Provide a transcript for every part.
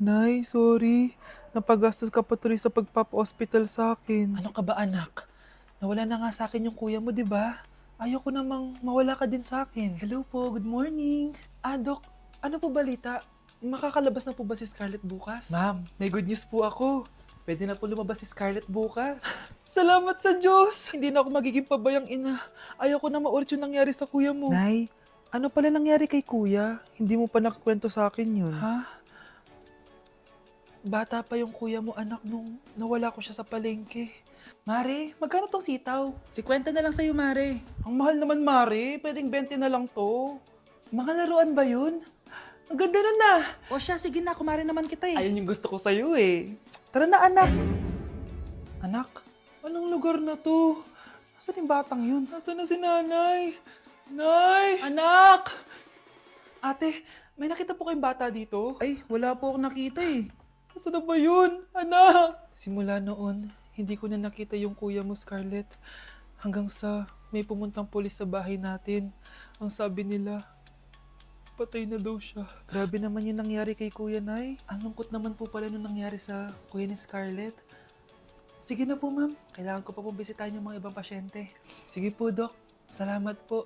Nay, sorry. Napagastos ka pa tuloy sa pagpapa-hospital sa akin. Ano ka ba anak? Nawala na nga sa akin yung kuya mo, di ba? Ayoko namang mawala ka din sa akin. Hello po, good morning. Dok, ano po balita? Makakalabas na po ba si Scarlett bukas? Ma'am, may good news po ako. Pwede na po lumabas si Scarlett bukas. Salamat sa Diyos! Hindi na ako magiging pabayang ina. Ayoko na maulit yung nangyari sa kuya mo. Nay, ano pala nangyari kay kuya? Hindi mo pa nakakwento sa akin yun. Ha? Bata pa yung kuya mo anak nung nawala ko siya sa palengke. Mare, magkano tong sitaw? 50 na lang sa'yo, Mare. Ang mahal naman, Mare. Pwedeng 20 na lang to. Mga laruan ba yun? Ang ganda nun na. O siya, sige na, kumare naman kita eh. Ayun yung gusto ko sa'yo eh. Tara na, anak. Anak, anong lugar na to? Nasaan yung batang yun? Nasaan na si nanay? Nay! Anak! Ate, may nakita po kayong bata dito? Ay, wala po akong nakita eh. Nasaan na ba yun? Anak! Simula noon, hindi ko na nakita yung kuya mo, Scarlett. Hanggang sa may pumuntang pulis sa bahay natin. Ang sabi nila, patay na daw siya. Grabe naman yung nangyari kay Kuya Nay. Ang lungkot naman po pala nung nangyari sa kuya ni Scarlett. Sige na po, ma'am. Kailangan ko pa pong bisitahin yung mga ibang pasyente. Sige po, Dok. Salamat po.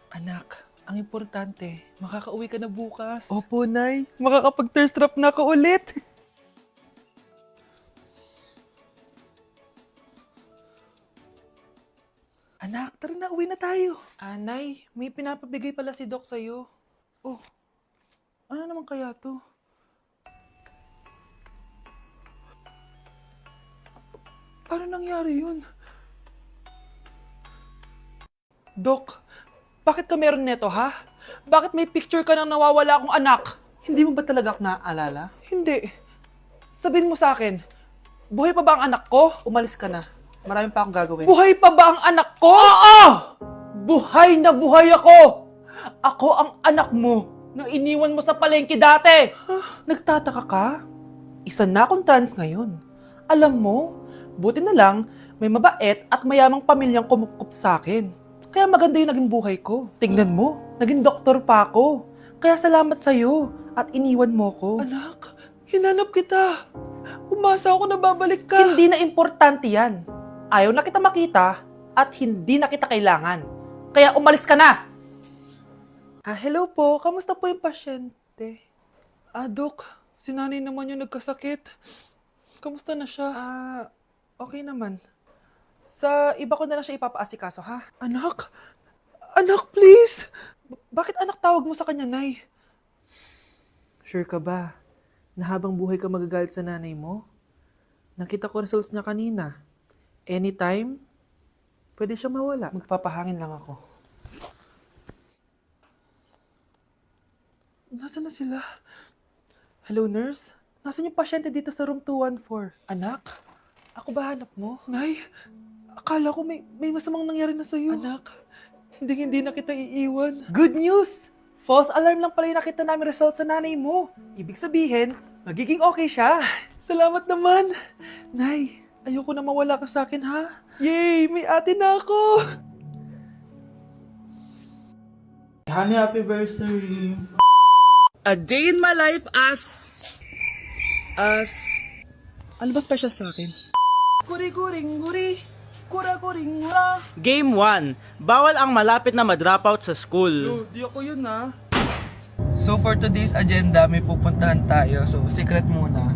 Anak, ang importante, makakauwi ka na bukas. Opo, Nay. Makakapag-thirst trap na ako ulit. Anak, tara na, uwi na tayo. Nay, may pinapabigay pala si Doc sa'yo. Oh, ano naman kaya to? Paano nangyari yun? Dok, bakit ka meron neto, ha? Bakit may picture ka ng nawawala akong anak? Hindi mo ba talaga ako naaalala? Hindi. Sabihin mo sa akin, buhay pa ba ang anak ko? Umalis ka na. Marami pa akong gagawin. Buhay pa ba ang anak ko? Oo! Buhay na buhay ako! Ako ang anak mo na iniwan mo sa palengke dati! Nagtataka ka? Isa na akong trans ngayon. Alam mo, buti na lang may mabait at mayamang pamilyang kumukup sa akin. Kaya maganda yung naging buhay ko. Tingnan mo, naging doktor pa ako. Kaya salamat sa'yo at iniwan mo ko. Anak, hinanap kita. Umasa ako na babalik ka. Hindi na importante yan. Ayaw na kita makita at hindi na kita kailangan. Kaya umalis ka na! Hello po. Kamusta po yung pasyente? Dok, si nanay naman yung nagkasakit. Kamusta na siya? Okay naman. Sa iba ko na lang siya ipapaasikaso, ha? Anak? Anak, please! Bakit anak tawag mo sa kanya, Nay? Sure ka ba na habang buhay ka magagalit sa nanay mo? Nakita ko results niya kanina. Anytime, pwede siya mawala. Magpapahangin lang ako. Nasaan na sila? Hello, nurse? Nasaan yung pasyente dito sa room 214? Anak? Ako ba hanap mo? Nay, akala ko may masamang nangyari na sa'yo. Anak, hindi na kita iiwan. Good news! False alarm lang pala yung nakita namin result sa nanay mo. Ibig sabihin, magiging okay siya. Salamat naman. Nay, ayoko na mawala ka sa akin, ha? Yay! May ate na ako! Honey, happy anniversary. A day in my life as... Ano ba special sa akin? Guri-guring-guri. Kura-guring-gura. Game 1. Bawal ang malapit na ma-dropout sa school. Di ako yun, ha? So, for today's agenda, may pupuntahan tayo. So, secret muna.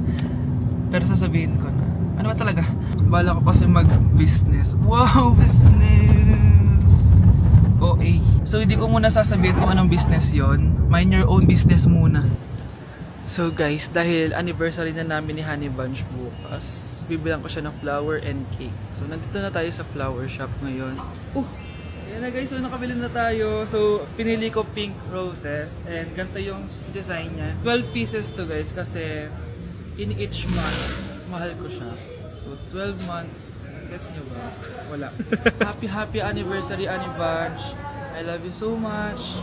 Pero sasabihin ko na. Ano ba talaga? Bala ko kasi mag-business. Wow, business! OA. So, hindi ko muna sasabihin kung anong business yon. Mind your own business muna. So, guys, dahil anniversary na namin ni Honey Bunch bukas, bibilang ko siya ng flower and cake. So, nandito na tayo sa flower shop ngayon. Ayan na guys, so nakabili na tayo. So, pinili ko pink roses and ganito yung design niya. 12 pieces to guys kasi in each month, mahal ko siya. So, 12 months. Gets nyo ba? Wala. Happy anniversary, Honey Bunch. I love you so much.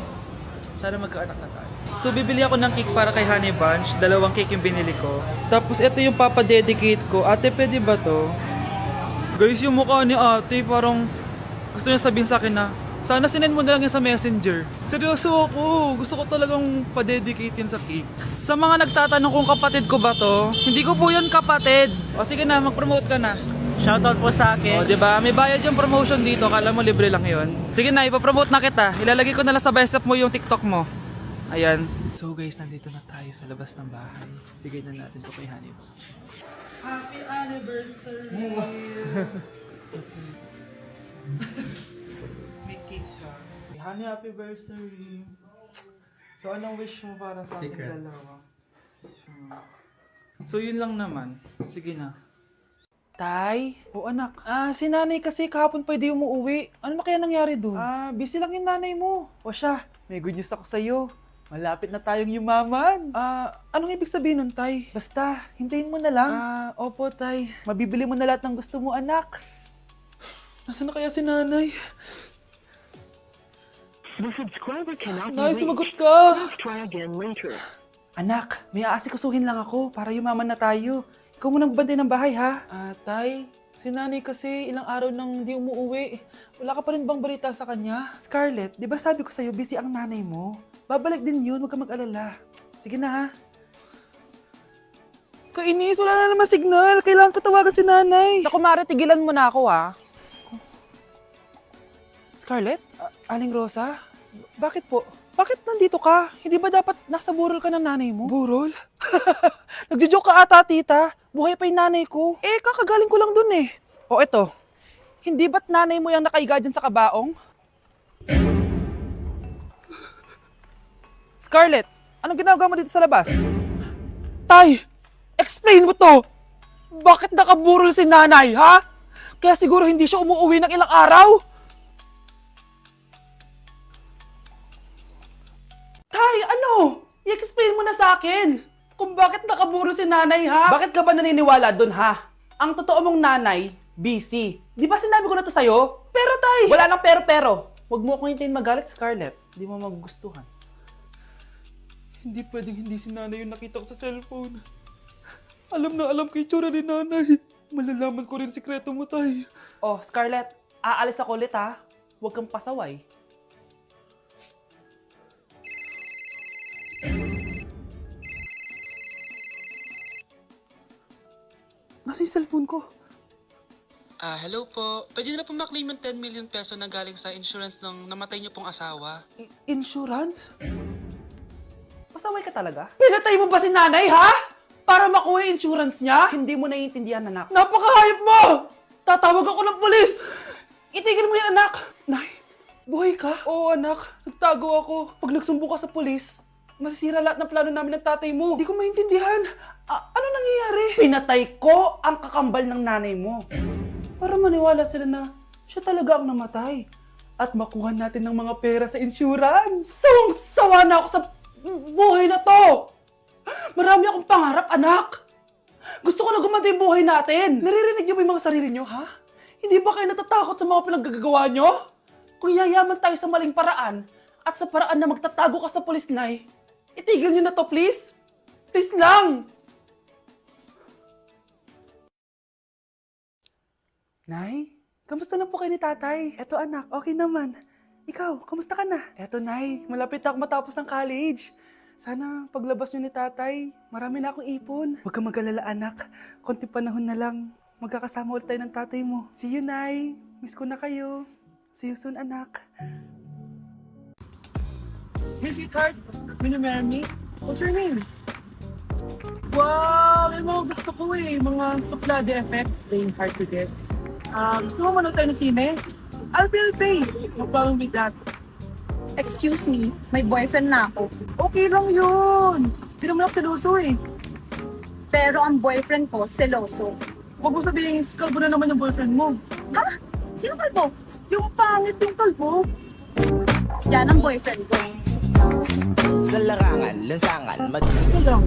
Sana magkaanak na tayo. So, bibili ako ng cake para kay Honey Bunch. 2 cake yung binili ko. Tapos, ito yung papadedicate ko. Ate, pwede ba to? Guys, yung mukha ni ate parang gusto niya sabihin sa akin na Sana sinend mo na lang yan sa messenger. Seryoso ako. Gusto ko talagang pa-dedicate yan sa cake. Sa mga nagtatanong kung kapatid ko ba to, hindi ko po yan kapatid. O sige na, mag-promote ka na. Shoutout po sa O, akin. diba? May bayad yung promotion dito. Kala mo libre lang yon. Sige na, ipapromote na kita. Ilalagay ko na lang sa bicep mo yung TikTok mo. Ayan. So guys, nandito na tayo sa labas ng bahay. Bigay na natin to kay Honey. Happy anniversary! May cake ka. Honey, happy anniversary! So, anong wish mo para sa ating dalawa? So, yun lang naman. Sige na. Tay? O anak, Si nanay kasi kahapon pwede umuwi. Ano na kaya nangyari doon? busy lang yung nanay mo. O siya, may good news ako sa'yo. Malapit na tayong yumaman. Anong ibig sabihin nun, Tay? Basta, hintayin mo na lang. Opo, Tay. Mabibili mo na lahat ng gusto mo, anak. Nasaan na kaya si nanay? The subscriber cannot be Nay, reached. sumagot ka! Please try again later. Anak, may aasikasuhin lang ako para yumaman na tayo. Ikaw munang bantay ng bahay, ha? Tay, si nanay kasi ilang araw nang di umuwi. Wala ka pa rin bang balita sa kanya? Scarlett, di ba sabi ko sa'yo, busy ang nanay mo? Babalik din yun, huwag ka mag-alala. Sige na, ha? Kainis, wala na naman signal. Kailangan ko tawagan si nanay. Naku, Mare, tigilan mo na ako, ha? Scarlett? Aling Rosa? Bakit po? Bakit nandito ka? Hindi ba dapat nasa burol ka ng nanay mo? Burol? Nagjo-joke ka ata, tita. Buhay pa yung nanay ko. Kakagaling ko lang dun eh. O eto, hindi ba't nanay mo yung nakaiga dyan sa kabaong? Scarlett, anong ginagawa mo dito sa labas? Tay, explain mo to. Bakit nakaburol si nanay, ha? Kaya siguro hindi siya umuwi ng ilang araw? Tay, ano? I-explain mo na sa akin. Kung bakit nakaburol si nanay, ha? Bakit ka ba naniniwala dun, ha? Ang totoo mong nanay, busy. Di ba sinabi ko na to sa'yo? Pero tay... Wala nang pero. Huwag mo akong hintayin magalit, Scarlett. Di mo magugustuhan. Hindi pwedeng hindi si nanay yung nakita ko sa cellphone. Alam na alam ko yung tsura ni nanay. Malalaman ko rin sikreto mo, tay. Oh, Scarlett, aalis ako ulit, ha? Huwag kang pasaway. Nasa yung cellphone ko? Hello po. Pwede na po maklaim yung 10 million peso na galing sa insurance ng namatay niyo pong asawa. Insurance? Pasaway ka talaga? Pinatay mo ba si nanay, ha? Para makuha yung insurance niya? Hindi mo naiintindihan, anak. Napakahayop mo! Tatawag ako ng pulis! Itigil mo yan, anak! Nay, buhay ka? Oo, anak. Nagtago ako. Pag nagsumbong ka sa pulis, masisira lahat ng plano namin ng tatay mo. Hindi ko maintindihan. Ano nangyayari? Pinatay ko ang kakambal ng nanay mo. Para maniwala sila na siya talaga ang namatay. At makuha natin ng mga pera sa insurance. Sawang-sawa na ako sa buhay na to! Marami akong pangarap, anak! Gusto ko na gumanda yung buhay natin! Naririnig niyo ba yung mga sarili niyo, ha? Hindi ba kayo natatakot sa mga pinaggagawa niyo? Kung yayaman tayo sa maling paraan at sa paraan na magtatago ka sa pulis, Nay, itigil niyo na to, please! Please lang! Nay, kamusta na po kayo ni tatay? Eto anak, okay naman. Ikaw, kamusta ka na? Eto, Nay, malapit na ako matapos ng college. Sana paglabas niyo ni tatay, marami na akong ipon. Huwag kang mag-alala, anak. Konti panahon na lang. Magkakasama ulit tayo ng tatay mo. See you, Nay. Miss ko na kayo. See you soon, anak. Hey, sweetheart. Will you marry me? What's your name? Wow! Yung mga gusto ko eh. Mga suplade effect. Playing hard to get. Gusto mo manood tayo ng sine? I'll pay. No problem with that. Excuse me, may boyfriend na ako. Okay lang yun. Hindi naman ako seloso eh. Pero ang boyfriend ko, seloso. Huwag mo sabihin, kalbo na naman yung boyfriend mo. Ha? Sino kalbo? Yung pangit yung kalbo. Yan ang boyfriend ko. Sa larangan, lansangan, Ito lang.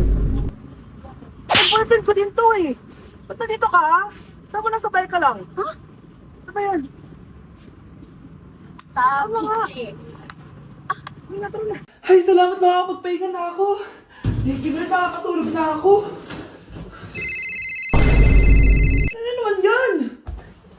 Ang boyfriend ko din to eh. Ba't nandito ka? Saan mo nasabay ka lang? Ha? Ano ba yan? Tama nga. Hindi na na. Ay, salamat, makakapagpahinga na ako. Hindi ko rin makakatulog na ako. Ano naman yan?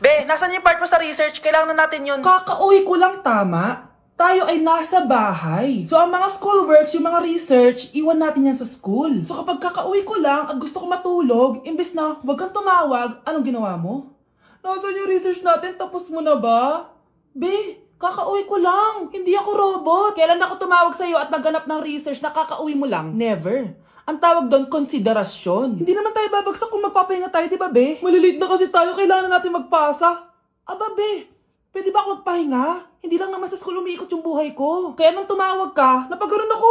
Be, nasan yung part mo sa research, kailangan na natin yun. Kakauwi ko lang, tama? Tayo ay nasa bahay. So, ang mga schoolworks, yung mga research, iwan natin yan sa school. So, kapag kakauwi ko lang at gusto ko matulog, imbes na wag kang tumawag, anong ginawa mo? Nasaan yung research natin? Tapos mo na ba? Be, kakauwi ko lang. Hindi ako robot. Kailan ako tumawag sa'yo at nagganap ng research na kakauwi mo lang? Never. Ang tawag doon, konsiderasyon. Hindi naman tayo babagsak kung magpapahinga tayo, di ba, be? Maliliit na kasi tayo, kailangan natin magpasa. Aba, be, pwede ba ako magpahinga? Hindi lang naman sa school umiikot yung buhay ko. Kaya nung tumawag ka, napagano'n ako.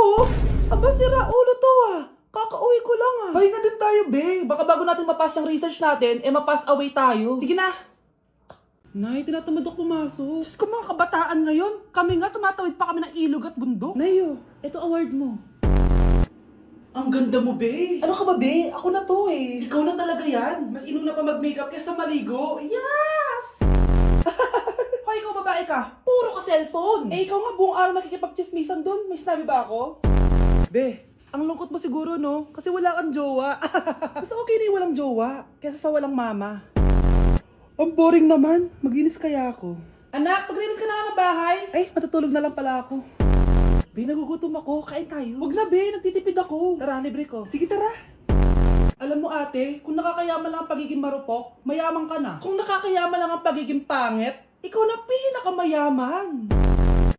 Aba, sira ulo to ah. Kakauwi ko lang ah. Pahinga din tayo, be. Baka bago natin mapass yung research natin, mapass away tayo. Sige na. Nay, tinatamad ako pumasok. Diyos ko, mga kabataan ngayon. Kami nga, tumatawid pa kami ng ilog at bundok. Nayo, ito award mo. Ang ganda mo, be. Ano ka ba, be? Ako na to eh. Ikaw na talaga yan. Mas inuna pa mag-makeup kaysa maligo. Yes! Hoy, ikaw babae ka. Puro ka cellphone. Ikaw nga buong araw nakikipag-chismisan dun. May sinabi ba ako? Be, ang lungkot mo siguro, no? Kasi wala kang jowa. Mas okay na yung walang jowa kaysa sa walang mama. Ang boring naman. Maginis kaya ako. Anak, maglinis ka na nga ng bahay. Ay, matutulog na lang pala ako. Be, nagugutom ako. Kain tayo. Huwag na, be. Nagtitipid ako. Tara, libre ko. Sige, tara. Alam mo, ate, kung nakakayaman lang ang pagiging marupok, mayaman ka na. Kung nakakayaman lang ang pagiging pangit, ikaw na pinakamayaman.